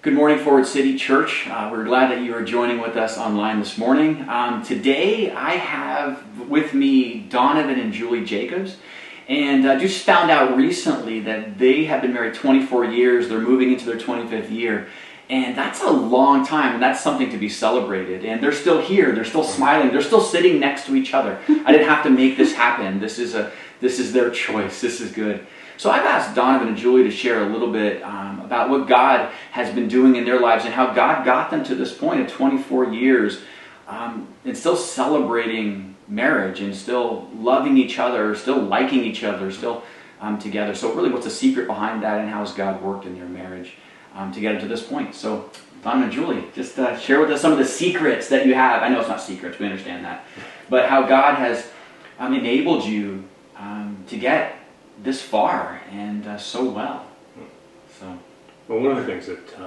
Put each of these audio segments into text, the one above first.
Good morning, Forward City Church. We're glad that you are joining with us online this morning. Today I have with me Donovan and Julie Jacobs, and just found out recently that they have been married 24 years. They're moving into their 25th year, and that's a long time, and that's something to be celebrated. And they're still here. They're still smiling. They're still sitting next to each other. I didn't have to make this happen. This is their choice. This is good. So I've asked Donovan and Julie to share a little bit about what God has been doing in their lives and how God got them to this point of 24 years and still celebrating marriage and still loving each other, still liking each other, still together. So really, what's the secret behind that, and how has God worked in your marriage to get them to this point? So Donovan and Julie, just share with us some of the secrets that you have. I know it's not secrets, we understand that. But how God has enabled you to get this far and so well. Well, one of the things that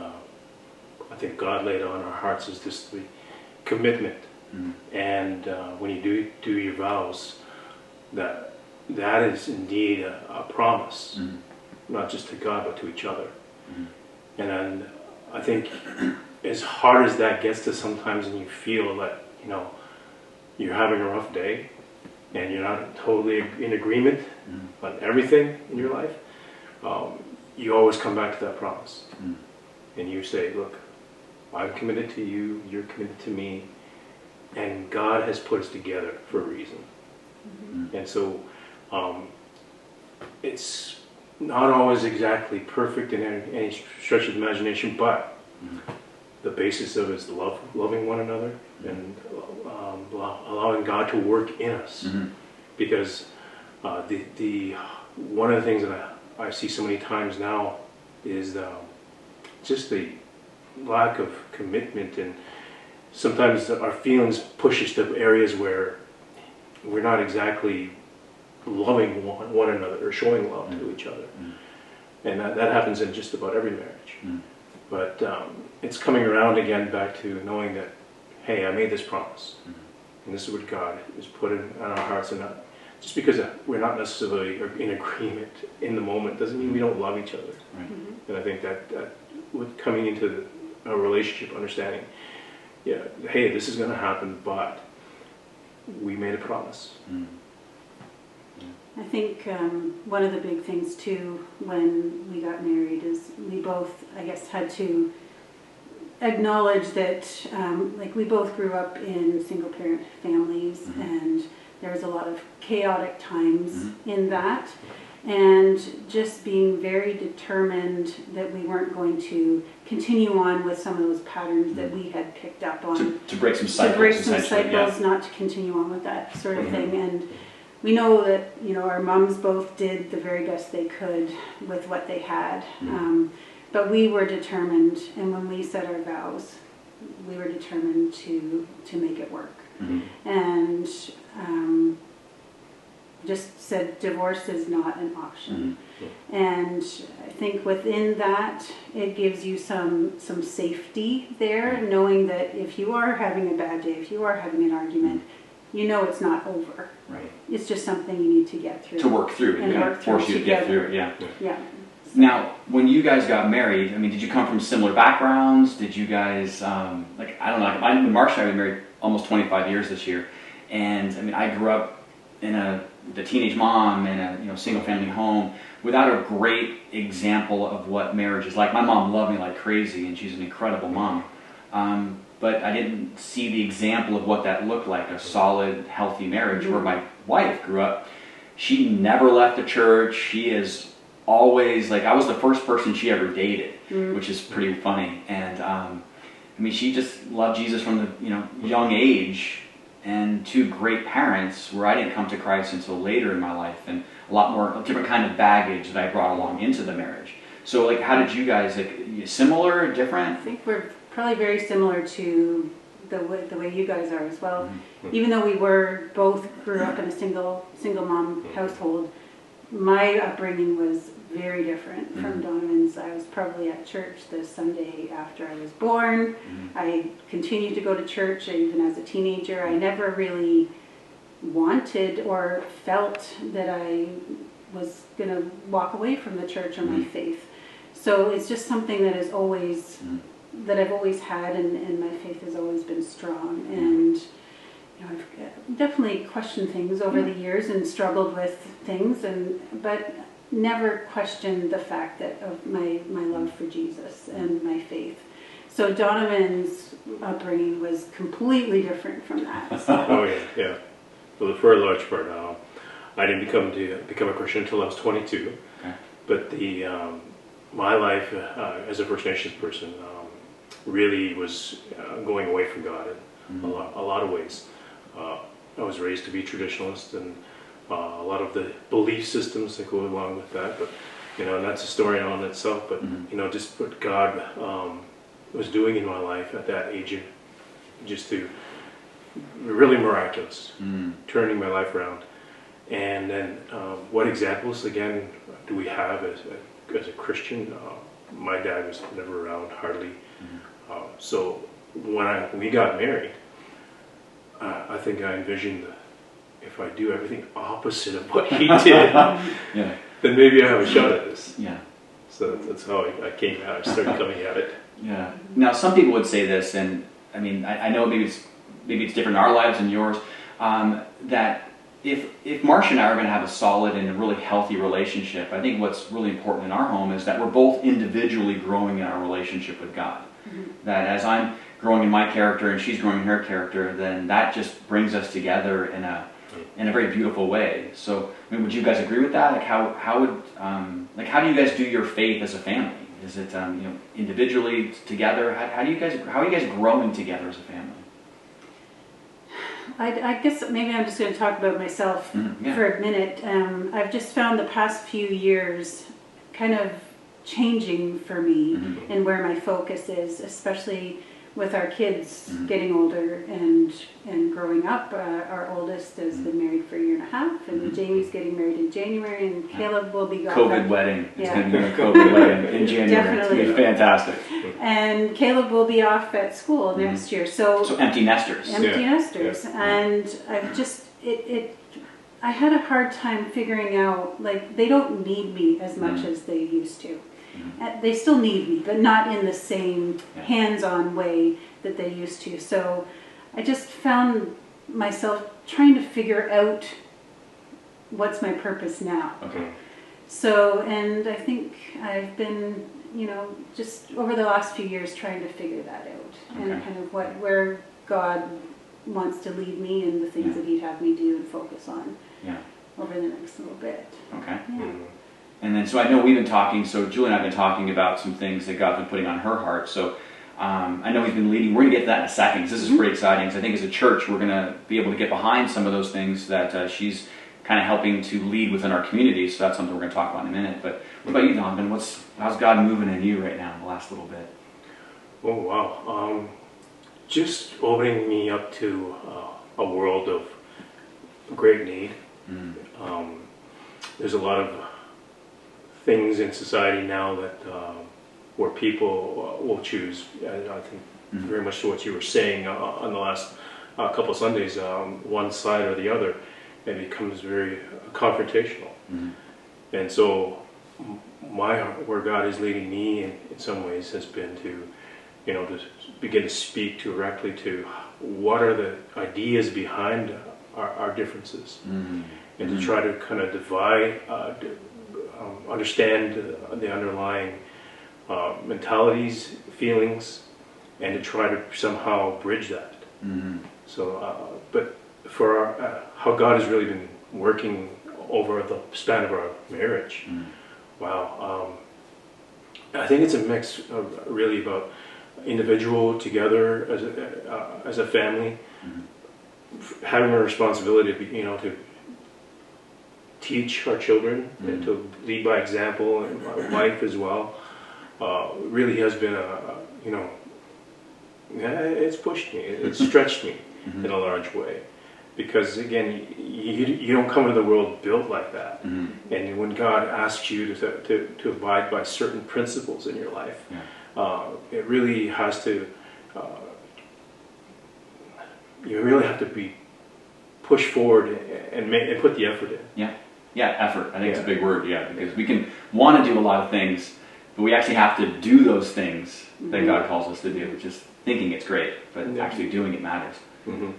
I think God laid on our hearts is just the commitment. And when you do your vows, that is indeed a promise, not just to God but to each other. And I think as hard as that gets to sometimes, and you feel that you're having a rough day and you're not totally in agreement on everything in your life, you always come back to that promise. And you say, look, I'm committed to you, you're committed to me, and God has put us together for a reason. And so it's not always exactly perfect in any stretch of the imagination, but the basis of it is loving one another and allowing God to work in us. Because the one of the things that I see so many times now is just the lack of commitment, and sometimes our feelings push us to areas where we're not exactly loving one another or showing love to each other. And that happens in just about every marriage. But it's coming around again back to knowing that, hey, I made this promise. And this is what God has put in our hearts. And just because we're not necessarily in agreement in the moment doesn't mean we don't love each other. And I think that with coming into a relationship, understanding, hey, this is going to happen, but we made a promise. I think one of the big things too when we got married is we both, I guess, had to acknowledge that we both grew up in single parent families, and there was a lot of chaotic times in that, and just being very determined that we weren't going to continue on with some of those patterns that we had picked up on. To break some cycles. To break some cycles, not to continue on with that sort of thing. And we know that our moms both did the very best they could with what they had. But we were determined, and when we said our vows, we were determined to make it work. And just said divorce is not an option. And I think within that, it gives you some safety there, knowing that if you are having a bad day, if you are having an argument, it's not over. It's just something you need to get through. To work through. And work through force you to get through it, Yeah. Now, when you guys got married, did you come from similar backgrounds? Did you guys, I don't know, Marsh and I have been married almost 25 years this year, and I grew up in the teenage mom in a single family home without a great example of what marriage is like. My mom loved me like crazy, and she's an incredible mom, but I didn't see the example of what that looked like, a solid, healthy marriage. Where my wife grew up, she never left the church. She is always, I was the first person she ever dated, which is pretty funny. And she just loved Jesus from the young age, and two great parents where I didn't come to Christ until later in my life, and a different kind of baggage that I brought along into the marriage. So how did you guys, similar, different? I think we're probably very similar to the way you guys are as well. Even though we both grew up in a single mom household, my upbringing was very different from Donovan's. I was probably at church the Sunday after I was born. I continued to go to church even as a teenager. I never really wanted or felt that I was going to walk away from the church or my faith. So it's just something that is always, that I've always had, and my faith has always been strong. And I've definitely questioned things over the years and struggled with things, but never questioned the fact that of my love for Jesus and my faith. So Donovan's upbringing was completely different from that. So. Oh yeah. Well, for a large part, I didn't become a Christian until I was 22. Okay. But my life as a First Nations person really was going away from God in a lot of ways. I was raised to be traditionalist, and a lot of the belief systems that go along with that. But and that's a story on itself. But just what God was doing in my life at that age, just to really miraculous, turning my life around. And then what examples again do we have as a Christian? My dad was never around hardly. So when we got married, I think I envisioned if I do everything opposite of what he did, then maybe I have a shot at this. Yeah. So that's how I came out. I started coming at it. Yeah. Now, some people would say this, and I mean, I know maybe it's different in our lives and yours, that if Marcia and I are going to have a solid and a really healthy relationship, I think what's really important in our home is that we're both individually growing in our relationship with God. That as I'm growing in my character and she's growing in her character, then that just brings us together in a very beautiful way. So, I mean, would you guys agree with that? Like, how do you guys do your faith as a family? Is it individually together? How are you guys growing together as a family? I guess maybe I'm just going to talk about myself for a minute. I've just found the past few years kind of changing for me and where my focus is, especially with our kids getting older and growing up. Our oldest has been married for a year and a half, and Jamie's getting married in January, and Caleb will be COVID wedding. It's going to be a COVID wedding in January. Definitely. It's fantastic. And Caleb will be off at school next year. So empty nesters. Empty nesters. Yeah. And I've just, I had a hard time figuring out, like, they don't need me as much as they used to. They still need me, but not in the same hands-on way that they used to. So I just found myself trying to figure out what's my purpose now. Okay. So, and I think I've been, just over the last few years trying to figure that out and kind of where God wants to lead me and the things that He'd have me do and focus on over the next little bit. Okay. Yeah. And then, so I know we've been talking, so Julie and I have been talking about some things that God's been putting on her heart. So I know He's been leading. We're going to get to that in a second, because this is pretty exciting. Because I think as a church, we're going to be able to get behind some of those things that she's kind of helping to lead within our community. So that's something we're going to talk about in a minute. But what about you, Donovan? How's God moving in you right now in the last little bit? Oh, wow. Just opening me up to a world of great need. There's a lot of things in society now that where people will choose. I think very much to what you were saying on the last couple of Sundays, one side or the other, it becomes very confrontational. And so where God is leading me in some ways has been to to begin to speak directly to what are the ideas behind our differences, and to try to kind of divide, understand the underlying mentalities, feelings, and to try to somehow bridge that. So, but for how God has really been working over the span of our marriage, wow. I think it's a mix of really about individual together as a family, having a responsibility to to teach our children and to lead by example, and my wife as well. Really has been it's pushed me, it's stretched me in a large way, because again, you don't come into the world built like that, and when God asks you to abide by certain principles in your life, it really has to. You really have to be pushed forward and put the effort in. Yeah, effort. I think it's a big word. Yeah, because we can want to do a lot of things, but we actually have to do those things that God calls us to do. Just thinking it's great, but actually doing it matters.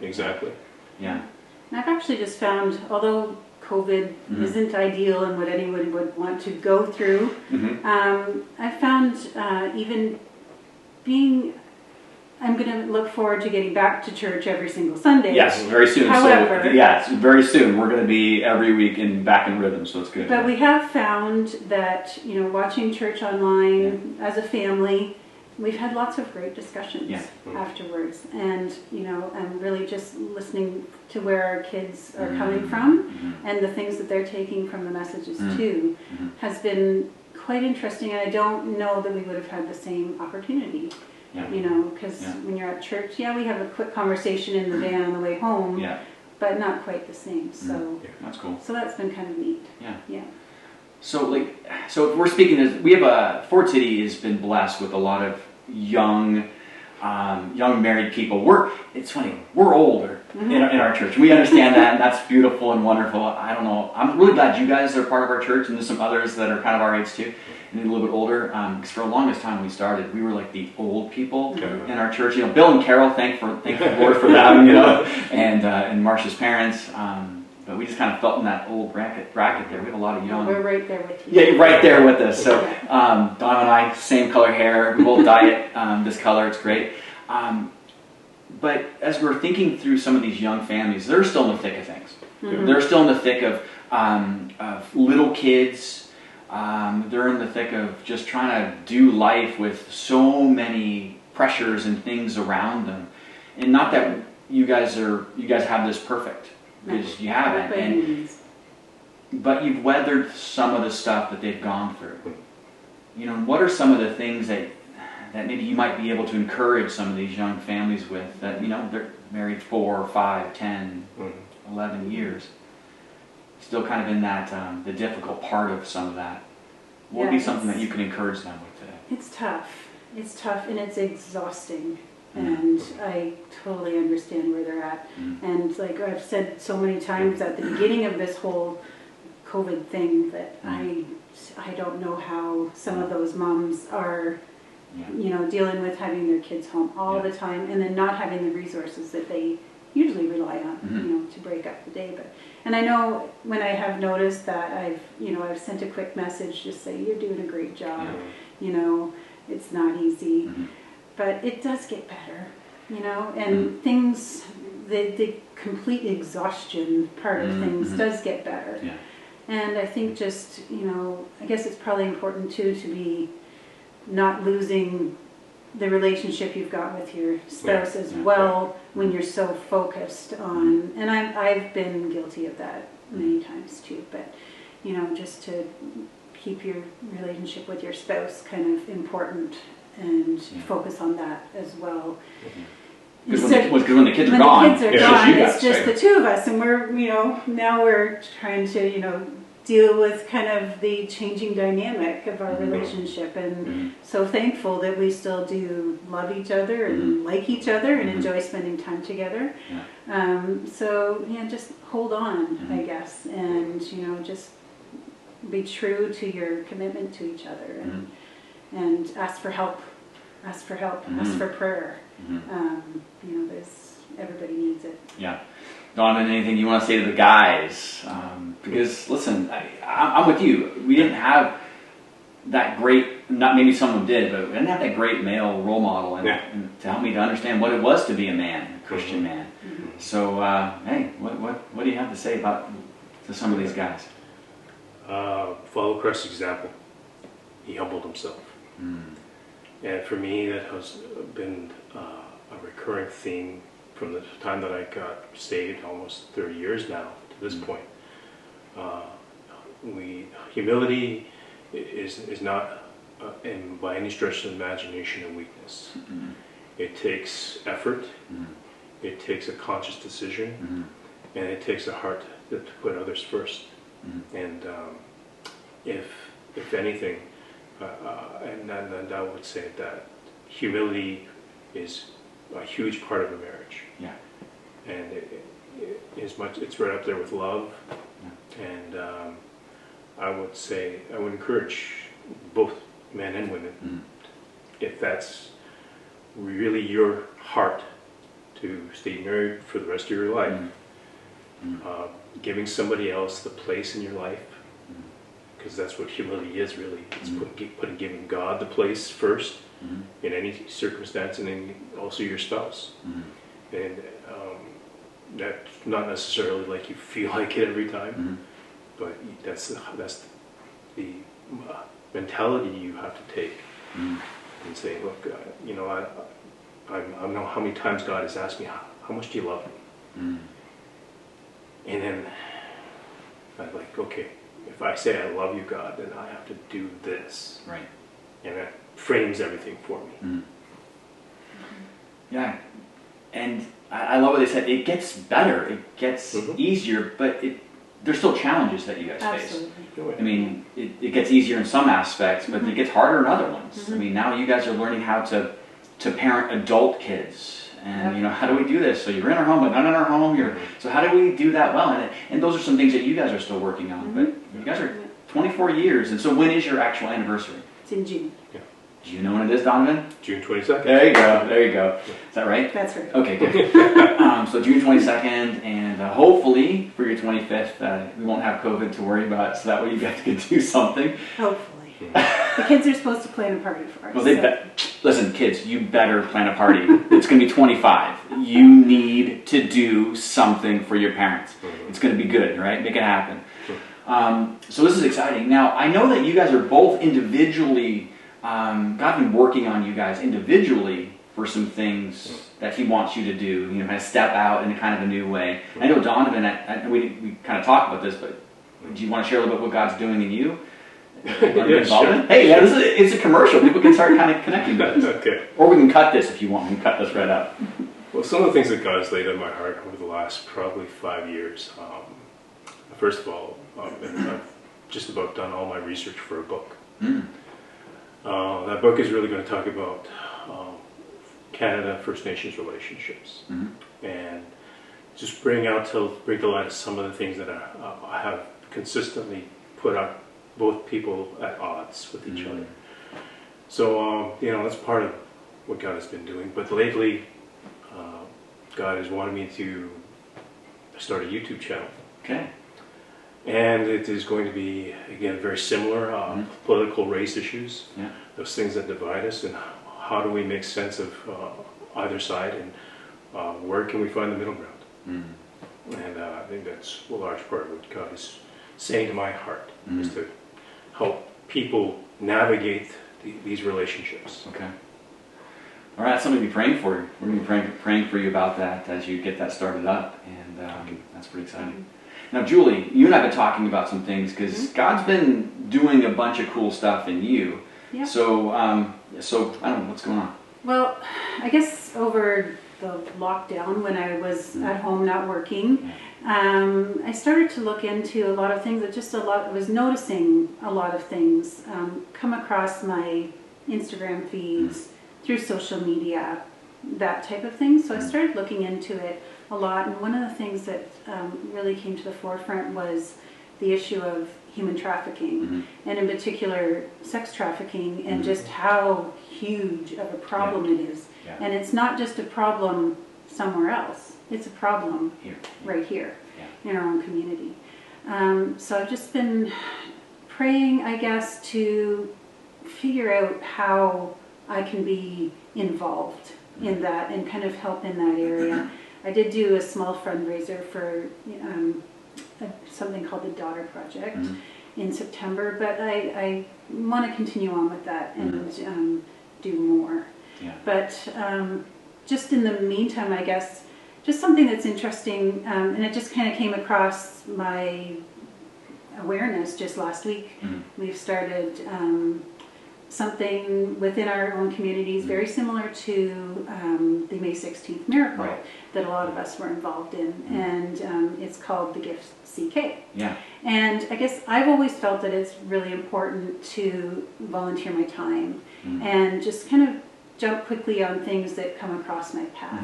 Exactly. Yeah. And I've actually just found, although COVID isn't ideal and what anyone would want to go through, I found even being, I'm going to look forward to getting back to church every single Sunday. Yes, very soon. However, so, yes, very soon. We're going to be every week back in rhythm, so it's good. But we have found that, watching church online as a family, we've had lots of great discussions afterwards. And, I'm really just listening to where our kids are coming from and the things that they're taking from the messages too has been quite interesting. And I don't know that we would have had the same opportunity. Because when you're at church, we have a quick conversation in the van on the way home, but not quite the same. So that's cool. So that's been kind of neat. Yeah. So if we're speaking, we have Ford City has been blessed with a lot of young married people. It's funny, we're older in our church. We understand that, and that's beautiful and wonderful. I don't know. I'm really glad you guys are part of our church, and there's some others that are kind of our age too. And a little bit older, because for the longest time when we started, we were like the old people in our church. Bill and Carol, thank the Lord for them, and Marcia's parents. But we just kind of felt in that old bracket there. We have a lot of young. We're right there with you. Yeah, right there with us. So Donna and I, same color hair. We both dye it this color. It's great. But as we're thinking through some of these young families, they're still in the thick of things. They're still in the thick of little kids. They're in the thick of just trying to do life with so many pressures and things around them. And not that you guys have this perfect, because you haven't. But you've weathered some of the stuff that they've gone through. What are some of the things that maybe you might be able to encourage some of these young families with, that they're married 4, 5, 10, 11 years, still kind of in that the difficult part of some of that? What would be something that you can encourage them with today? It's tough and it's exhausting, and I totally understand where they're at. And like I've said so many times at the beginning of this whole COVID thing, that I don't know how some of those moms are dealing with having their kids home all the time, and then not having the resources that they usually rely on, to break up the day. And I know when I have noticed that, I've sent a quick message, just say, you're doing a great job. It's not easy, but it does get better, and things, the complete exhaustion part of things does get better. And I think just, I guess it's probably important too to be not losing the relationship you've got with your spouse as well when you're so focused on, and I've been guilty of that many times too, but just to keep your relationship with your spouse kind of important and focus on that as well. Because when the kids are gone, it's just the two of us, and we're now we're trying to deal with kind of the changing dynamic of our relationship, and so thankful that we still do love each other and like each other and enjoy spending time together. So just hold on, I guess, and just be true to your commitment to each other, and ask for help, ask for prayer. Everybody needs it. Donovan, anything you want to say to the guys? Because listen, I'm with you. We didn't have that great, not maybe someone did, but we didn't have that great male role model and to help me to understand what it was to be a man, a Christian man. So, hey, what do you have to say to some of these guys? Follow Christ's example. He humbled himself. And for me, that has been a recurring theme from the time that I got saved, almost 30 years now to this point. Humility is not, by any stretch of the imagination, a weakness. It takes effort, it takes a conscious decision, and it takes a heart to put others first. And if anything, and I would say that humility is a huge part of a marriage. And it's right up there with love. And I would encourage both men and women, Mm. if that's really your heart to stay married for the rest of your life, giving somebody else the place in your life, because that's what humility is really. It's giving God the place first in any circumstance, and then also your spouse. And that's not necessarily like you feel like it every time, but that's the mentality you have to take and say, look, I know how many times God has asked me, how much do you love me? And then I'm like, okay, if I say I love you, God, then I have to do this. Right. And that frames everything for me. Yeah. And I love what they said. It gets better. It gets easier, but there's still challenges that you guys face. Absolutely. I mean, it gets easier in some aspects, but it gets harder in other ones. I mean, now you guys are learning how to parent adult kids. And, how do we do this? So you're in our home, but not in our home. So how do we do that well? And those are some things that you guys are still working on. But you guys are 24 years. And so when is your actual anniversary? It's in June. Yeah. Do you know when it is, Donovan? June 22nd. There you go. Is that right? That's right. Okay, good. So June 22nd, and hopefully for your 25th, we won't have COVID to worry about, so that way you guys can do something. Hopefully. The kids are supposed to plan a party for us. Well, listen, kids, you better plan a party. It's going to be 25. You need to do something for your parents. It's going to be good, right? Make it happen. So this is exciting. Now, I know that you guys are both individually, God's been working on you guys individually for some things that he wants you to do, kind of step out in a kind of a new way. I know Donovan, we kind of talked about this, but do you want to share a little bit what God's doing in you? Yeah, sure. Hey, it's a commercial. People can start kind of connecting with this. Okay. Or we can cut this if you want. We can cut this right out. Well, some of the things that God has laid on my heart over the last probably 5 years. First of all, I've just about done all my research for a book. That book is really going to talk about Canada First Nations relationships, and just bring to light some of the things that I have consistently put out both people at odds with each other. So that's part of what God has been doing. But lately, God has wanted me to start a YouTube channel. Okay. And it is going to be, again, very similar, political race issues, those things that divide us, and how do we make sense of either side, and where can we find the middle ground. And I think that's a large part of what God is saying to my heart, is to help people navigate these relationships. Okay. All right, that's something to be praying for you. We're going to be praying for you about that as you get that started up, and that's pretty exciting. Now, Julie, you and I have been talking about some things because God's been doing a bunch of cool stuff in you. Yeah. So I don't know, what's going on? Well, I guess over the lockdown, when I was at home not working, I started to look into a lot of things. I was noticing a lot of things come across my Instagram feeds, through social media, that type of thing. So I started looking into it a lot, and one of the things that really came to the forefront was the issue of human trafficking, and in particular sex trafficking, and just how huge of a problem it is. And it's not just a problem somewhere else, it's a problem right here in our own community. So I've just been praying, I guess, to figure out how I can be involved in that and kind of help in that area. I did do a small fundraiser for something called the Daughter Project in September, but I want to continue on with that and do more. But just in the meantime, I guess, just something that's interesting, and it just kind of came across my awareness just last week. We've started something within our own communities very similar to the May 16th miracle that a lot of us were involved in, and it's called the Gift CK. And I guess I've always felt that it's really important to volunteer my time and just kind of jump quickly on things that come across my path.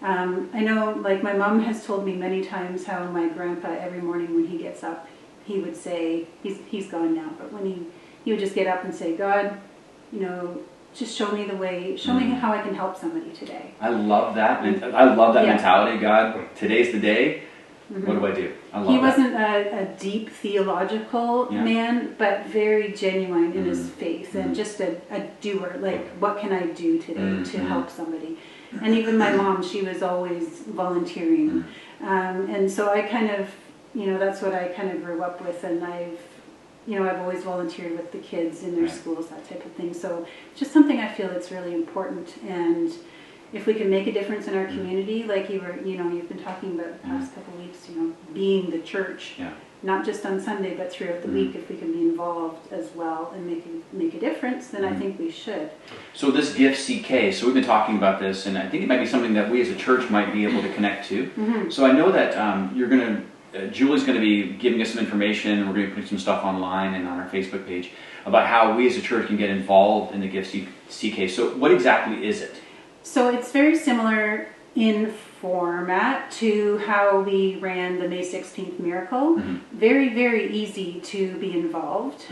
I know, like, my mom has told me many times how my grandpa, every morning when he gets up, he would say, he's gone now, but when he would just get up and say, God, just show me the way, show me how I can help somebody today. I love that. I love that Yeah. mentality. God, today's the day. What do I do? I love He that. wasn't a deep theological man, but very genuine in his faith and just a doer. Like, what can I do today to help somebody? And even my mom, she was always volunteering. And so I kind of, that's what I kind of grew up with. And I've always volunteered with the kids in their schools, that type of thing. So it's just something I feel that's really important. And if we can make a difference in our community, like you've been talking about the past couple of weeks, being the church, not just on Sunday, but throughout the week, if we can be involved as well and make a difference, then I think we should. So this Gift CK, so we've been talking about this, and I think it might be something that we as a church might be able to connect to. So I know that Julie's going to be giving us some information, and we're going to be putting some stuff online and on our Facebook page about how we as a church can get involved in the Gift CK. So what exactly is it? So it's very similar in format to how we ran the May 16th Miracle. Very, very easy to be involved.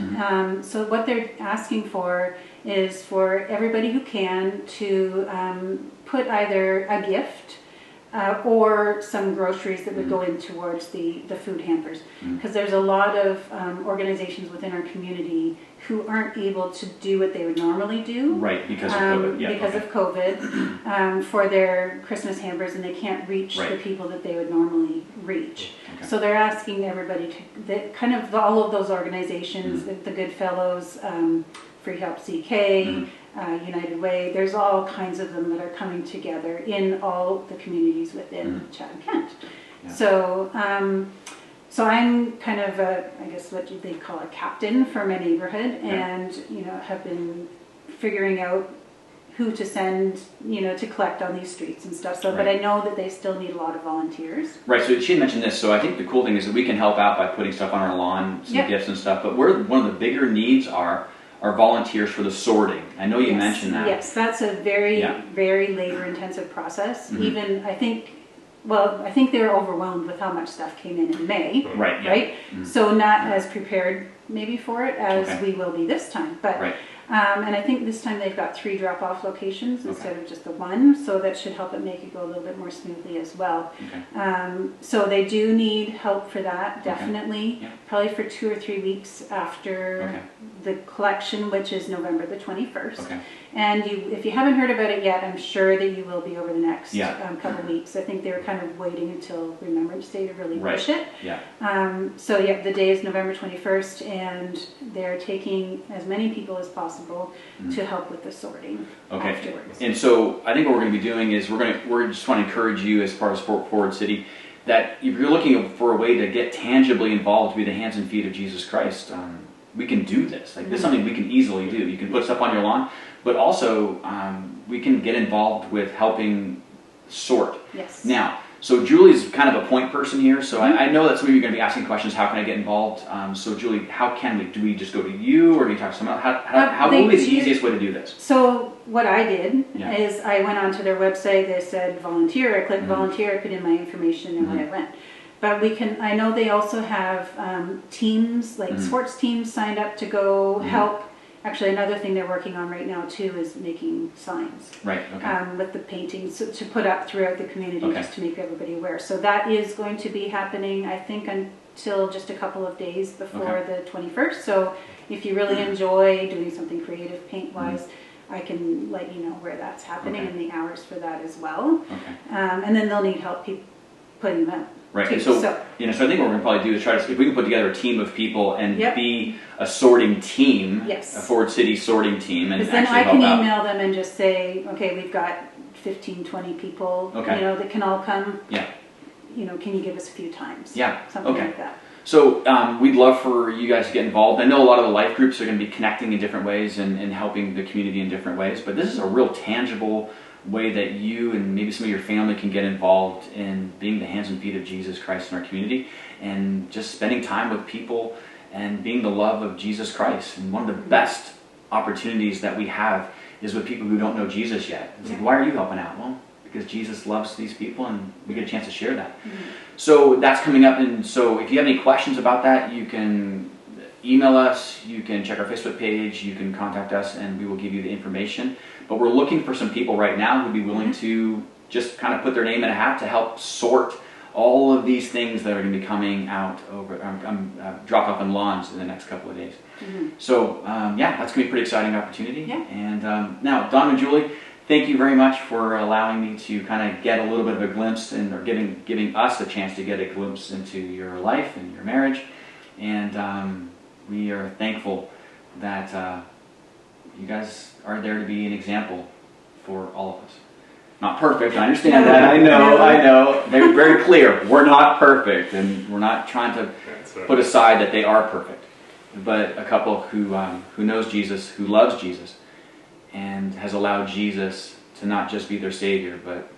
So what they're asking for is for everybody who can to put either a gift or some groceries that would go in towards the food hampers. Because there's a lot of organizations within our community who aren't able to do what they would normally do. Right, because of COVID. Yeah, because of COVID, for their Christmas hampers, and they can't reach the people that they would normally reach. So they're asking everybody all of those organizations, the Goodfellows, Free Help CK, United Way, there's all kinds of them that are coming together in all the communities within Chatham-Kent. So I'm kind of I guess what they call a captain for my neighborhood, and have been figuring out who to send, to collect on these streets and stuff. So, but I know that they still need a lot of volunteers. Right. So she had mentioned this. So I think the cool thing is that we can help out by putting stuff on our lawn, some gifts and stuff. But one of the bigger needs are volunteers for the sorting. I know you mentioned that. Yes, that's a very, very labor-intensive process. Even I think they were overwhelmed with how much stuff came in May. Right. Right. So not as prepared maybe for it as we will be this time, but. And I think this time they've got 3 drop-off locations instead of just the 1, so that should help it make it go a little bit more smoothly as well. So they do need help for that, definitely. Probably for 2 or 3 weeks after the collection, which is November the 21st. And if you haven't heard about it yet, I'm sure that you will be over the next couple of weeks. I think they were kind of waiting until Remembrance Day to really push it. So the day is November 21st, and they're taking as many people as possible to help with the sorting afterwards. And so I think what we're going to be doing is we're just want to encourage you as part of Forward City that if you're looking for a way to get tangibly involved, to be the hands and feet of Jesus Christ, we can do this. Like this is something we can easily do. You can put stuff on your lawn, but also we can get involved with helping sort. Now, so Julie's kind of a point person here, so I know that some of you are going to be asking questions, how can I get involved? So Julie, how can we? Do we just go to you, or do you talk to someone else? How what would be the easiest way to do this? So what I did is I went onto their website, they said volunteer, I clicked volunteer, I put in my information, and I went. But I know they also have teams, like sports teams signed up to go help. Actually, another thing they're working on right now too is making signs. With the paintings to put up throughout the community just to make everybody aware. So that is going to be happening, I think, until just a couple of days before the 21st. So if you really enjoy doing something creative paint-wise, I can let you know where that's happening and the hours for that as well. And then they'll need help putting them out. Right, so I think what we're going to probably do is try to, if we can put together a team of people and be a sorting team, a Forward City sorting team, and actually help out. Then I can email them and just say, okay, we've got 15, 20 people, that can all come. Can you give us a few times? Something like that. So we'd love for you guys to get involved. I know a lot of the life groups are going to be connecting in different ways and helping the community in different ways, but this is a real tangible way that you and maybe some of your family can get involved in being the hands and feet of Jesus Christ in our community and just spending time with people and being the love of Jesus Christ. And one of the best opportunities that we have is with people who don't know Jesus yet. It's like, why are you helping out? Well, because Jesus loves these people and we get a chance to share that. So that's coming up, and so if you have any questions about that, you can email us, you can check our Facebook page, you can contact us, and we will give you the information. But we're looking for some people right now who'd be willing to just kind of put their name in a hat to help sort all of these things that are going to be coming out dropped off in lawns in the next couple of days. So yeah, that's going to be a pretty exciting opportunity. Yeah. And now, Don and Julie, thank you very much for allowing me to kind of get a little bit of a glimpse or giving us a chance to get a glimpse into your life and your marriage. And we are thankful that you guys are there to be an example for all of us. Not perfect, I understand that. I know. They're very clear. We're not perfect, and we're not trying to put aside that they are perfect. But a couple who knows Jesus, who loves Jesus, and has allowed Jesus to not just be their Savior, but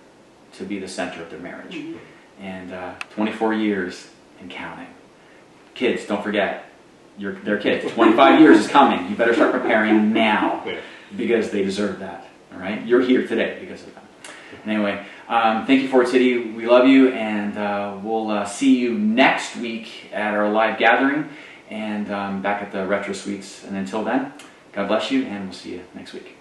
to be the center of their marriage. And 24 years and counting. Kids, don't forget, they're kids. 25 years is coming. You better start preparing now, because they deserve that. All right? You're here today because of them. Anyway, thank you, Ford City. We love you, and we'll see you next week at our live gathering and back at the Retro Suites. And until then, God bless you, and we'll see you next week.